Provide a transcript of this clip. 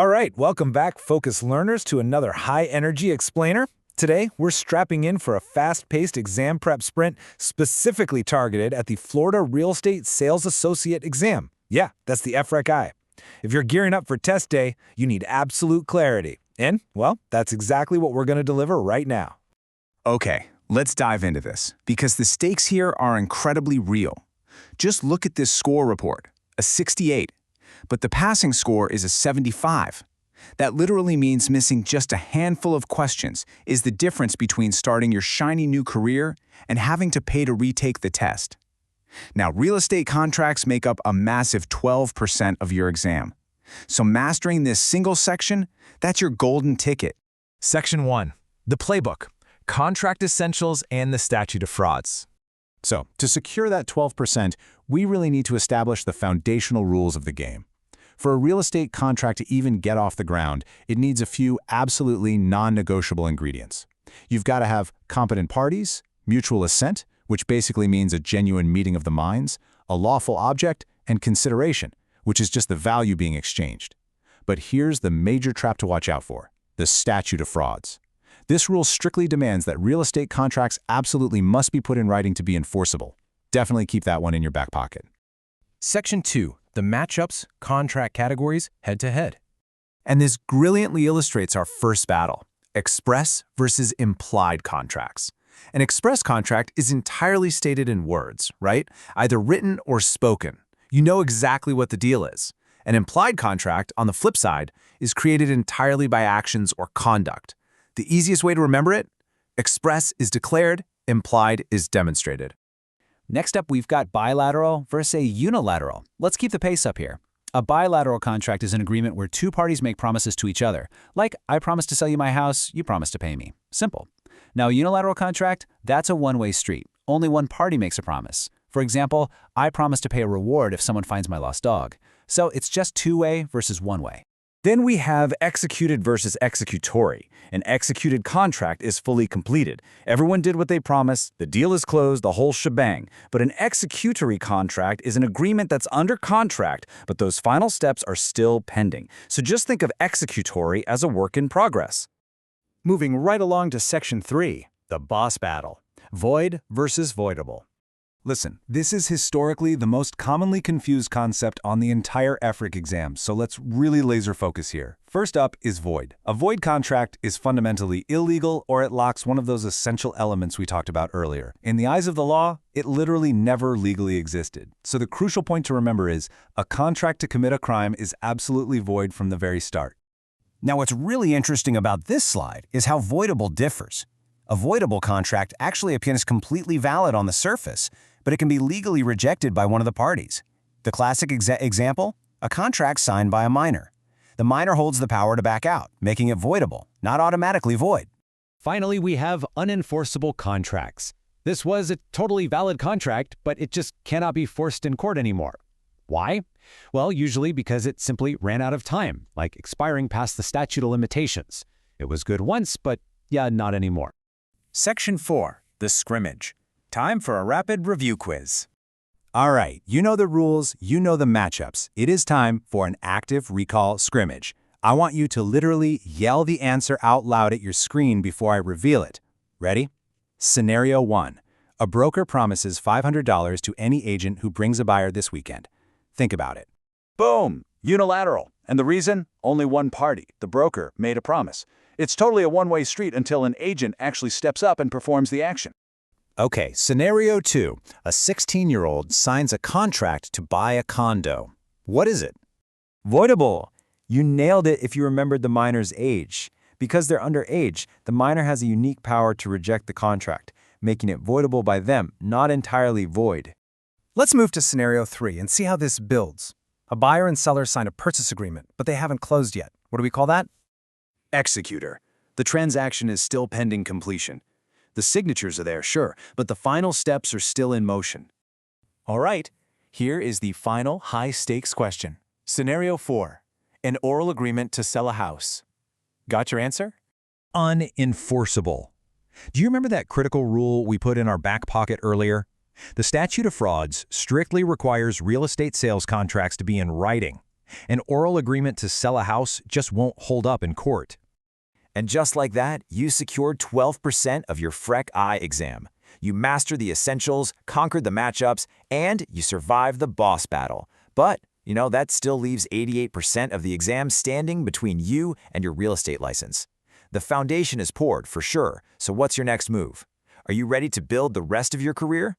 All right, welcome back, Focus learners, to another high-energy explainer. Today, we're strapping in for a fast-paced exam prep sprint specifically targeted at the Florida Real Estate Sales Associate exam. Yeah, that's the FREC I. If you're gearing up for test day, you need absolute clarity. And, well, that's exactly what we're going to deliver right now. Okay, let's dive into this, because the stakes here are incredibly real. Just look at this score report, a 68, but the passing score is a 75. That literally means missing just a handful of questions is the difference between starting your shiny new career and having to pay to retake the test. Now, real estate contracts make up a massive 12% of your exam. So mastering this single section, that's your golden ticket. Section 1. The Playbook, Contract Essentials and the Statute of Frauds. So, to secure that 12%, we really need to establish the foundational rules of the game. For a real estate contract to even get off the ground, it needs a few absolutely non-negotiable ingredients. You've got to have competent parties, mutual assent, which basically means a genuine meeting of the minds, a lawful object, and consideration, which is just the value being exchanged. But here's the major trap to watch out for: the Statute of Frauds. This rule strictly demands that real estate contracts absolutely must be put in writing to be enforceable. Definitely keep that one in your back pocket. Section 2. The Matchups, Contract Categories, Head-to-Head. And this brilliantly illustrates our first battle: express versus implied contracts. An express contract is entirely stated in words, right? Either written or spoken. You know exactly what the deal is. An implied contract, on the flip side, is created entirely by actions or conduct. The easiest way to remember it: express is declared, implied is demonstrated. Next up, we've got bilateral versus a unilateral. Let's keep the pace up here. A bilateral contract is an agreement where two parties make promises to each other, like, I promise to sell you my house, you promise to pay me. Simple. Now, a unilateral contract, that's a one-way street. Only one party makes a promise. For example, I promise to pay a reward if someone finds my lost dog. So it's just two-way versus one-way. Then we have executed versus executory. An executed contract is fully completed. Everyone did what they promised, the deal is closed, the whole shebang. But an executory contract is an agreement that's under contract, but those final steps are still pending. So just think of executory as a work in progress. Moving right along to Section 3, the boss battle: void versus voidable. Listen, this is historically the most commonly confused concept on the entire FREC exam, so let's really laser focus here. First up is void. A void contract is fundamentally illegal, or it lacks one of those essential elements we talked about earlier. In the eyes of the law, it literally never legally existed. So the crucial point to remember is, a contract to commit a crime is absolutely void from the very start. Now, what's really interesting about this slide is how voidable differs. A voidable contract actually appears completely valid on the surface, but it can be legally rejected by one of the parties. The classic example? A contract signed by a minor. The minor holds the power to back out, making it voidable, not automatically void. Finally, we have unenforceable contracts. This was a totally valid contract, but it just cannot be forced in court anymore. Why? Well, usually because it simply ran out of time, like expiring past the statute of limitations. It was good once, but yeah, not anymore. Section 4. The Scrimmage. Time for a rapid review quiz. All right, you know the rules, you know the matchups. It is time for an active recall scrimmage. I want you to literally yell the answer out loud at your screen before I reveal it. Ready? Scenario 1. A broker promises $500 to any agent who brings a buyer this weekend. Think about it. Boom! Unilateral. And the reason? Only one party, the broker, made a promise. It's totally a one-way street until an agent actually steps up and performs the action. Okay, scenario 2. A 16-year-old signs a contract to buy a condo. What is it? Voidable. You nailed it if you remembered the minor's age. Because they're underage, the minor has a unique power to reject the contract, making it voidable by them, not entirely void. Let's move to scenario 3 and see how this builds. A buyer and seller sign a purchase agreement, but they haven't closed yet. What do we call that? Executor. The transaction is still pending completion. The signatures are there, sure, but the final steps are still in motion. All right, here is the final high-stakes question. Scenario 4. An oral agreement to sell a house. Got your answer? Unenforceable. Do you remember that critical rule we put in our back pocket earlier? The Statute of Frauds strictly requires real estate sales contracts to be in writing. An oral agreement to sell a house just won't hold up in court. And just like that, you secured 12% of your FREC I exam. You mastered the essentials, conquered the matchups, and you survived the boss battle. But, that still leaves 88% of the exam standing between you and your real estate license. The foundation is poured, for sure, so what's your next move? Are you ready to build the rest of your career?